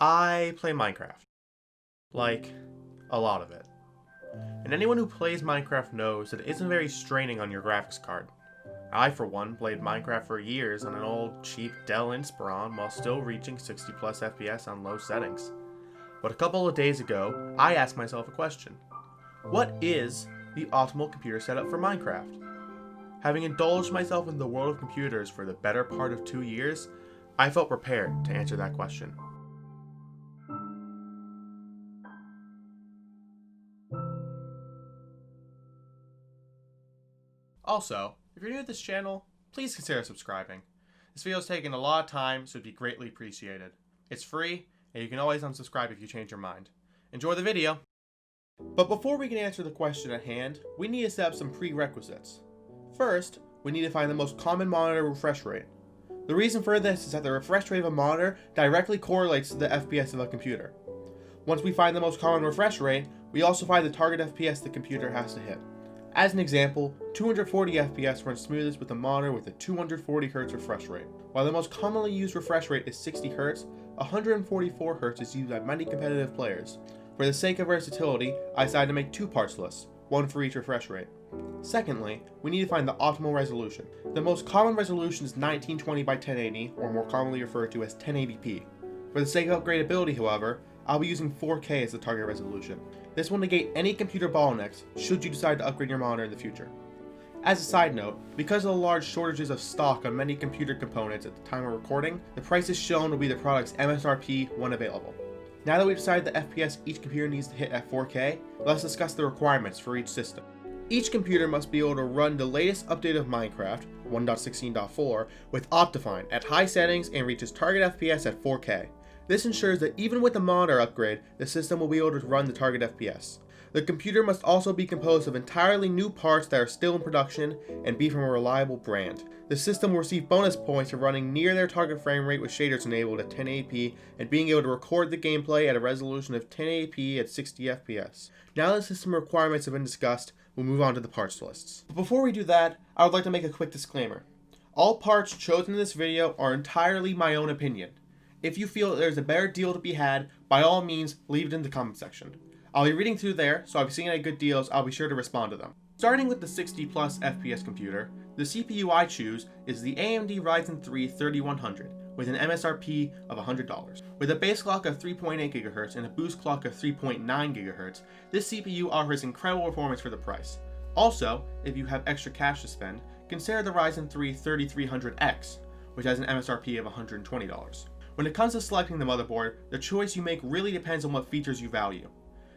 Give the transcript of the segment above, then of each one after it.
I play Minecraft. Like, a lot of it. And anyone who plays Minecraft knows that it isn't very straining on your graphics card. I, for one, played Minecraft for years on an old, cheap Dell Inspiron while still reaching 60 plus FPS on low settings. But a couple of days ago, I asked myself a question. What is the optimal computer setup for Minecraft? Having indulged myself in the world of computers for the better part of 2 years, I felt prepared to answer that question. Also, if you're new to this channel, please consider subscribing. This video has taken a lot of time, so it'd be greatly appreciated. It's free, and you can always unsubscribe if you change your mind. Enjoy the video! But before we can answer the question at hand, we need to set up some prerequisites. First, we need to find the most common monitor refresh rate. The reason for this is that the refresh rate of a monitor directly correlates to the FPS of a computer. Once we find the most common refresh rate, we also find the target FPS the computer has to hit. As an example, 240 FPS runs smoothest with a monitor with a 240 Hz refresh rate. While the most commonly used refresh rate is 60 Hz, 144 Hz is used by many competitive players. For the sake of versatility, I decided to make two parts lists, one for each refresh rate. Secondly, we need to find the optimal resolution. The most common resolution is 1920 by 1080, or more commonly referred to as 1080p. For the sake of upgradability, however, I'll be using 4K as the target resolution. This will negate any computer bottlenecks should you decide to upgrade your monitor in the future. As a side note, because of the large shortages of stock on many computer components at the time of recording, the prices shown will be the product's MSRP when available. Now that we've decided the FPS each computer needs to hit at 4K, let's discuss the requirements for each system. Each computer must be able to run the latest update of Minecraft, 1.16.4, with Optifine at high settings and reaches target FPS at 4K. This ensures that even with the monitor upgrade, the system will be able to run the target FPS. The computer must also be composed of entirely new parts that are still in production and be from a reliable brand. The system will receive bonus points for running near their target frame rate with shaders enabled at 1080p and being able to record the gameplay at a resolution of 1080p at 60 FPS. Now that the system requirements have been discussed, we'll move on to the parts lists. But before we do that, I would like to make a quick disclaimer. All parts chosen in this video are entirely my own opinion. If you feel that there's a better deal to be had, by all means, leave it in the comment section. I'll be reading through there, so if you see any good deals, I'll be sure to respond to them. Starting with the 60 plus FPS computer, the CPU I choose is the AMD Ryzen 3 3100 with an MSRP of $100. With a base clock of 3.8 GHz and a boost clock of 3.9 GHz, this CPU offers incredible performance for the price. Also, if you have extra cash to spend, consider the Ryzen 3 3300X, which has an MSRP of $120. When it comes to selecting the motherboard, the choice you make really depends on what features you value.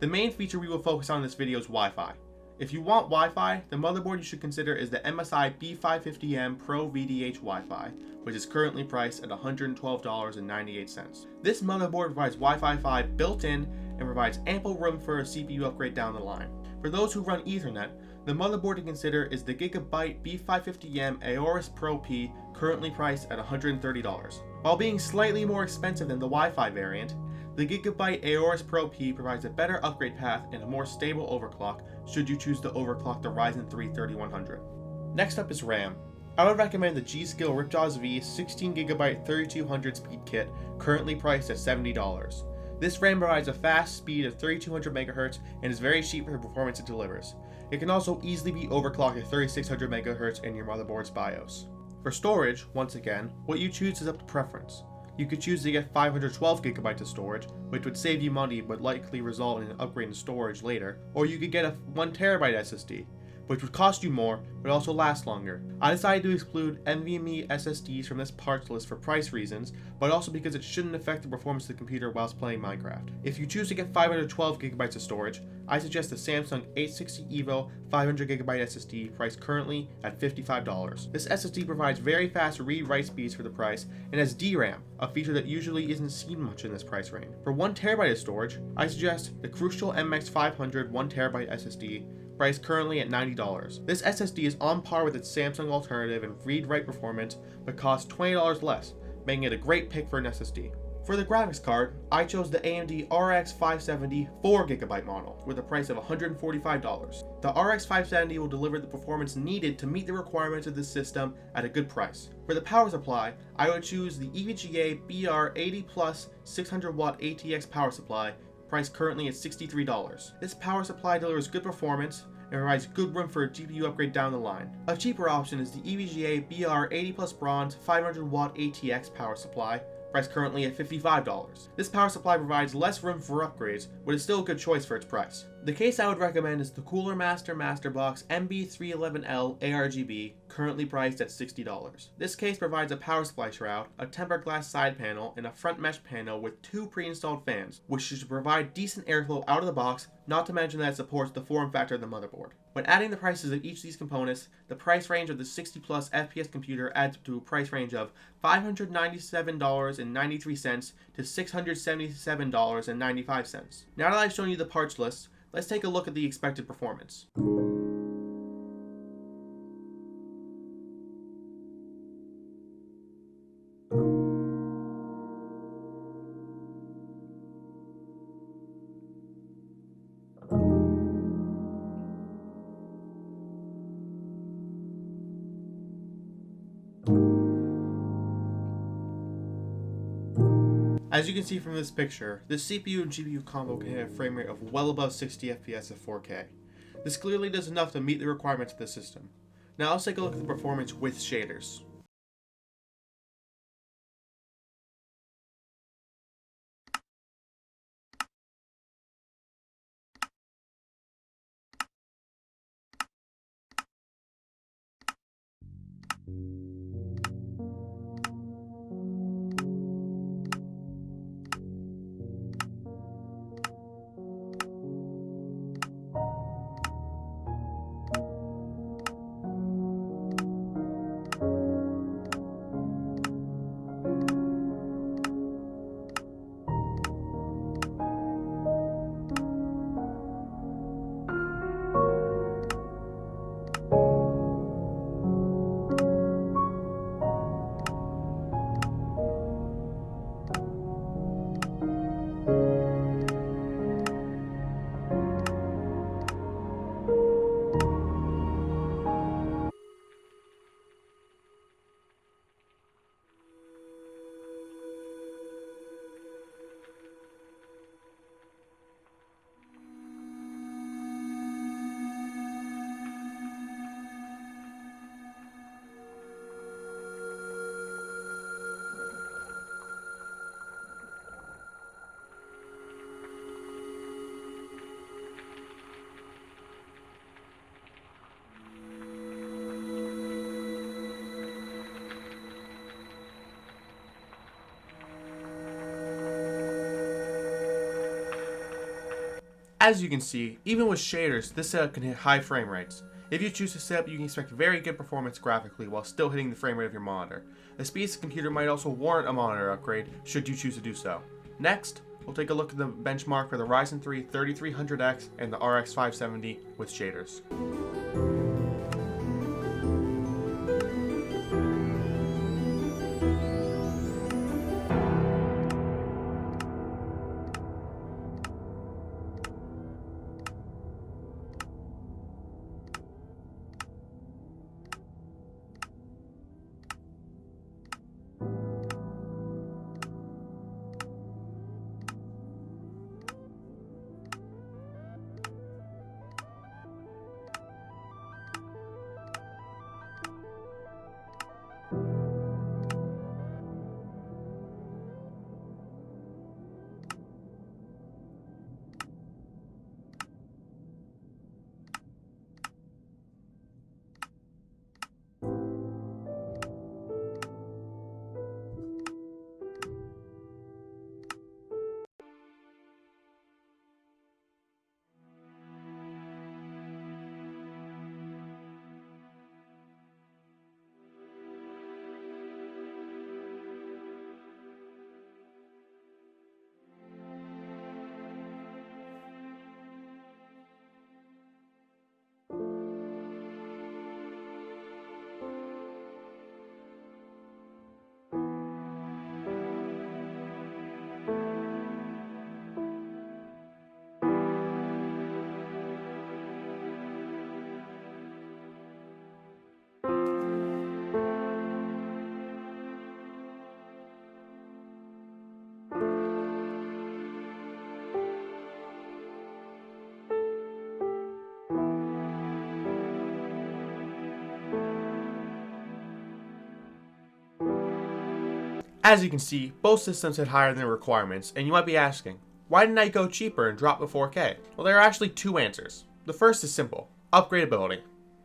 The main feature we will focus on in this video is Wi-Fi. If you want Wi-Fi, the motherboard you should consider is the MSI B550M Pro VDH Wi-Fi, which is currently priced at $112.98. This motherboard provides Wi-Fi 5 built-in and provides ample room for a CPU upgrade down the line. For those who run Ethernet, the motherboard to consider is the Gigabyte B550M Aorus Pro P, currently priced at $130. While being slightly more expensive than the Wi-Fi variant, the Gigabyte Aorus Pro P provides a better upgrade path and a more stable overclock should you choose to overclock the Ryzen 3 3100. Next up is RAM. I would recommend the G.Skill Ripjaws V 16GB 3200 speed kit, currently priced at $70. This RAM provides a fast speed of 3200 MHz and is very cheap for the performance it delivers. It can also easily be overclocked at 3600 MHz in your motherboard's BIOS. For storage, once again, what you choose is up to preference. You could choose to get 512GB of storage, which would save you money but likely result in an upgrade in storage later, or you could get a 1TB SSD, which would cost you more but also last longer. I decided to exclude NVMe SSDs from this parts list for price reasons, but also because it shouldn't affect the performance of the computer whilst playing Minecraft. If you choose to get 512GB of storage, I suggest the Samsung 860 EVO 500GB SSD, priced currently at $55. This SSD provides very fast read-write speeds for the price and has DRAM, a feature that usually isn't seen much in this price range. For 1TB of storage, I suggest the Crucial MX500 1TB SSD, priced currently at $90. This SSD is on par with its Samsung alternative in read-write performance, but costs $20 less, making it a great pick for an SSD. For the graphics card, I chose the AMD RX 570 4GB model with a price of $145. The RX 570 will deliver the performance needed to meet the requirements of this system at a good price. For the power supply, I would choose the EVGA BR80 Plus 600W ATX power supply, priced currently at $63. This power supply delivers good performance and provides good room for a GPU upgrade down the line. A cheaper option is the EVGA BR80 Plus Bronze 500W ATX power supply, priced currently at $55. This power supply provides less room for upgrades, but is still a good choice for its price. The case I would recommend is the Cooler Master Masterbox MB311L ARGB, currently priced at $60. This case provides a power supply shroud, a tempered glass side panel, and a front mesh panel with 2 pre-installed fans, which should provide decent airflow out of the box, not to mention that it supports the form factor of the motherboard. When adding the prices of each of these components, the price range of the 60 plus FPS computer adds up to a price range of $597.93 to $677.95. Now that I've shown you the parts list, let's take a look at the expected performance. As you can see from this picture, this CPU and GPU combo can hit a frame rate of well above 60 FPS at 4K. This clearly does enough to meet the requirements of the system. Now let's take a look at the performance with shaders. As you can see, even with shaders, this setup can hit high frame rates. If you choose to set up, you can expect very good performance graphically while still hitting the frame rate of your monitor. The speed of the computer might also warrant a monitor upgrade should you choose to do so. Next, we'll take a look at the benchmark for the Ryzen 3 3300X and the RX 570 with shaders. As you can see, both systems hit higher than the requirements, and you might be asking, why didn't I go cheaper and drop to 4K? Well, there are actually two answers. The first is simple: upgradability.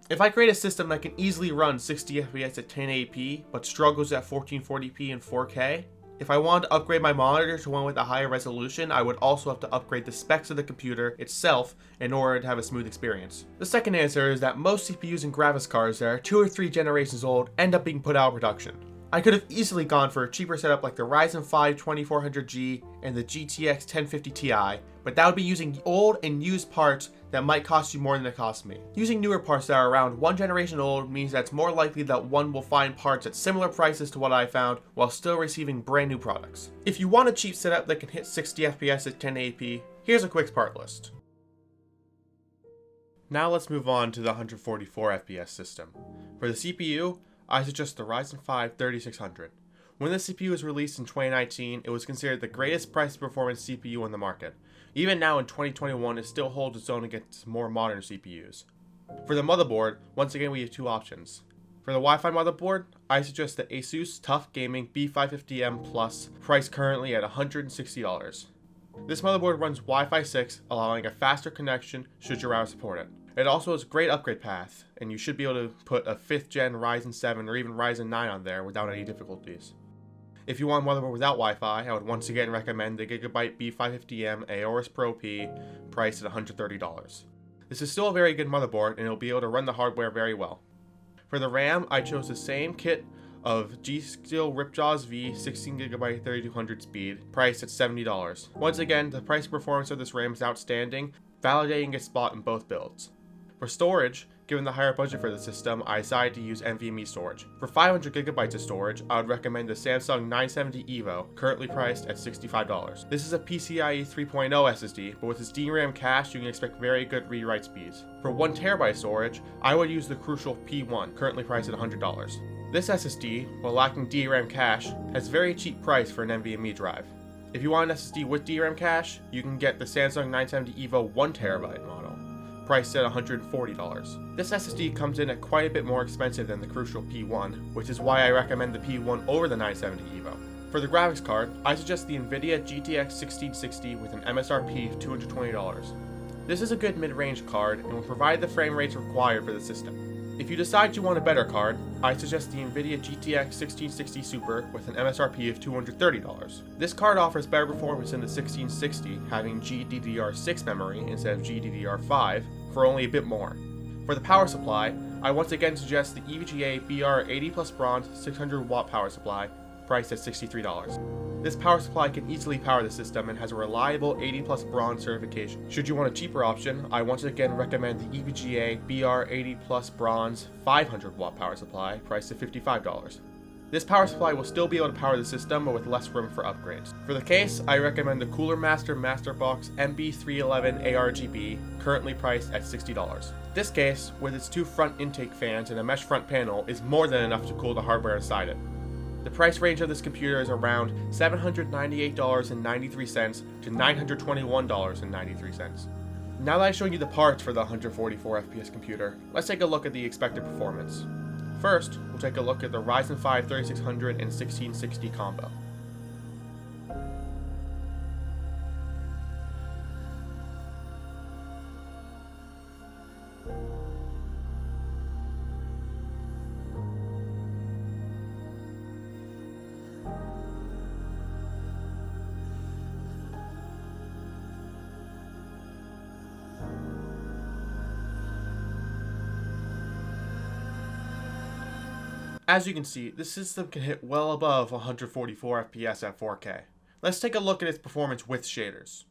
If I create a system that can easily run 60 FPS at 1080p, but struggles at 1440p and 4K, if I wanted to upgrade my monitor to one with a higher resolution, I would also have to upgrade the specs of the computer itself in order to have a smooth experience. The second answer is that most CPUs and graphics cards that are 2 or 3 generations old end up being put out of production. I could have easily gone for a cheaper setup like the Ryzen 5 2400G and the GTX 1050 Ti, but that would be using old and used parts that might cost you more than it cost me. Using newer parts that are around 1 generation old means that it's more likely that one will find parts at similar prices to what I found while still receiving brand new products. If you want a cheap setup that can hit 60 FPS at 1080p, here's a quick part list. Now let's move on to the 144 FPS system. For the CPU, I suggest the Ryzen 5 3600. When the CPU was released in 2019, it was considered the greatest price performance CPU on the market. Even now in 2021, it still holds its own against more modern CPUs. For the motherboard, once again we have two options. For the Wi-Fi motherboard, I suggest the Asus TUF Gaming B550M Plus, priced currently at $160. This motherboard runs Wi-Fi 6, allowing a faster connection should your router support it. It also has a great upgrade path, and you should be able to put a 5th gen Ryzen 7 or even Ryzen 9 on there without any difficulties. If you want a motherboard without Wi-Fi, I would once again recommend the Gigabyte B550M Aorus Pro P, priced at $130. This is still a very good motherboard, and it will be able to run the hardware very well. For the RAM, I chose the same kit of G-Steel Ripjaws V 16GB 3200 speed, priced at $70. Once again, the price performance of this RAM is outstanding, validating its spot in both builds. For storage, given the higher budget for the system, I decided to use NVMe storage. For 500GB of storage, I would recommend the Samsung 970 EVO, currently priced at $65. This is a PCIe 3.0 SSD, but with its DRAM cache, you can expect very good read-write speeds. For 1TB storage, I would use the Crucial P1, currently priced at $100. This SSD, while lacking DRAM cache, has a very cheap price for an NVMe drive. If you want an SSD with DRAM cache, you can get the Samsung 970 EVO 1TB model, priced at $140. This SSD comes in at quite a bit more expensive than the Crucial P1, which is why I recommend the P1 over the 970 EVO. For the graphics card, I suggest the NVIDIA GTX 1660 with an MSRP of $220. This is a good mid-range card and will provide the frame rates required for the system. If you decide you want a better card, I suggest the NVIDIA GTX 1660 Super with an MSRP of $230. This card offers better performance than the 1660, having GDDR6 memory instead of GDDR5, for only a bit more. For the power supply, I once again suggest the EVGA BR80 Plus Bronze 600 watt power supply, priced at $63. This power supply can easily power the system and has a reliable 80 Plus Bronze certification. Should you want a cheaper option, I once again recommend the EVGA BR80 Plus Bronze 500 watt power supply, priced at $55. This power supply will still be able to power the system, but with less room for upgrades. For the case, I recommend the Cooler Master Masterbox MB311 ARGB, currently priced at $60. This case, with its two front intake fans and a mesh front panel, is more than enough to cool the hardware inside it. The price range of this computer is around $798.93 to $921.93. Now that I've shown you the parts for the 144 FPS computer, let's take a look at the expected performance. First, we'll take a look at the Ryzen 5 3600 and 1660 combo. As you can see, this system can hit well above 144 FPS at 4K. Let's take a look at its performance with shaders.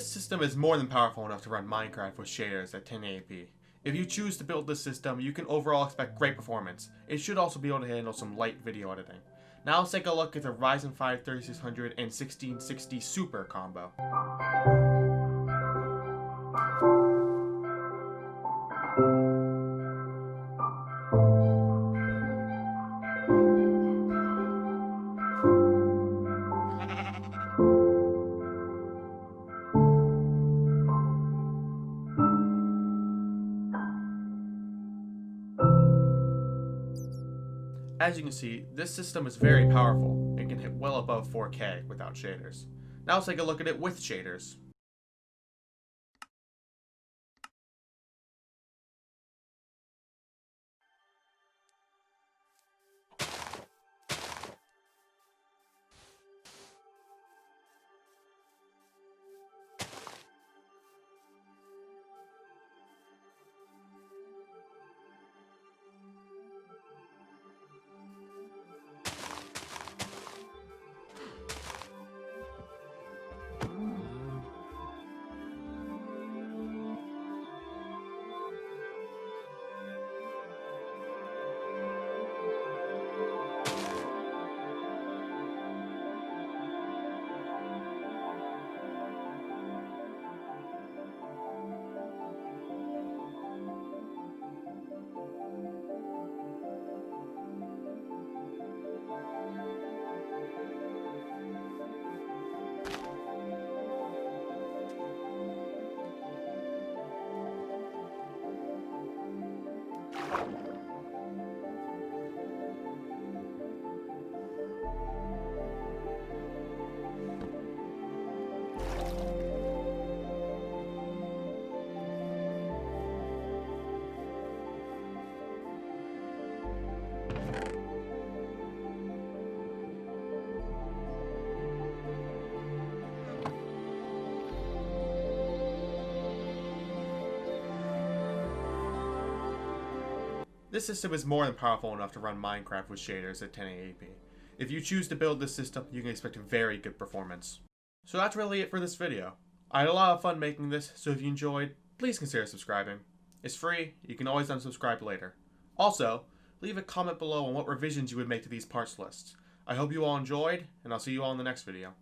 This system is more than powerful enough to run Minecraft with shaders at 1080p. If you choose to build this system, you can overall expect great performance. It should also be able to handle some light video editing. Now let's take a look at the Ryzen 5 3600 and 1660 Super combo. As you can see, this system is very powerful and can hit well above 4K without shaders. Now let's take a look at it with shaders. This system is more than powerful enough to run Minecraft with shaders at 1080p. If you choose to build this system, you can expect very good performance. So that's really it for this video. I had a lot of fun making this, so if you enjoyed, please consider subscribing. It's free, you can always unsubscribe later. Also, leave a comment below on what revisions you would make to these parts lists. I hope you all enjoyed, and I'll see you all in the next video.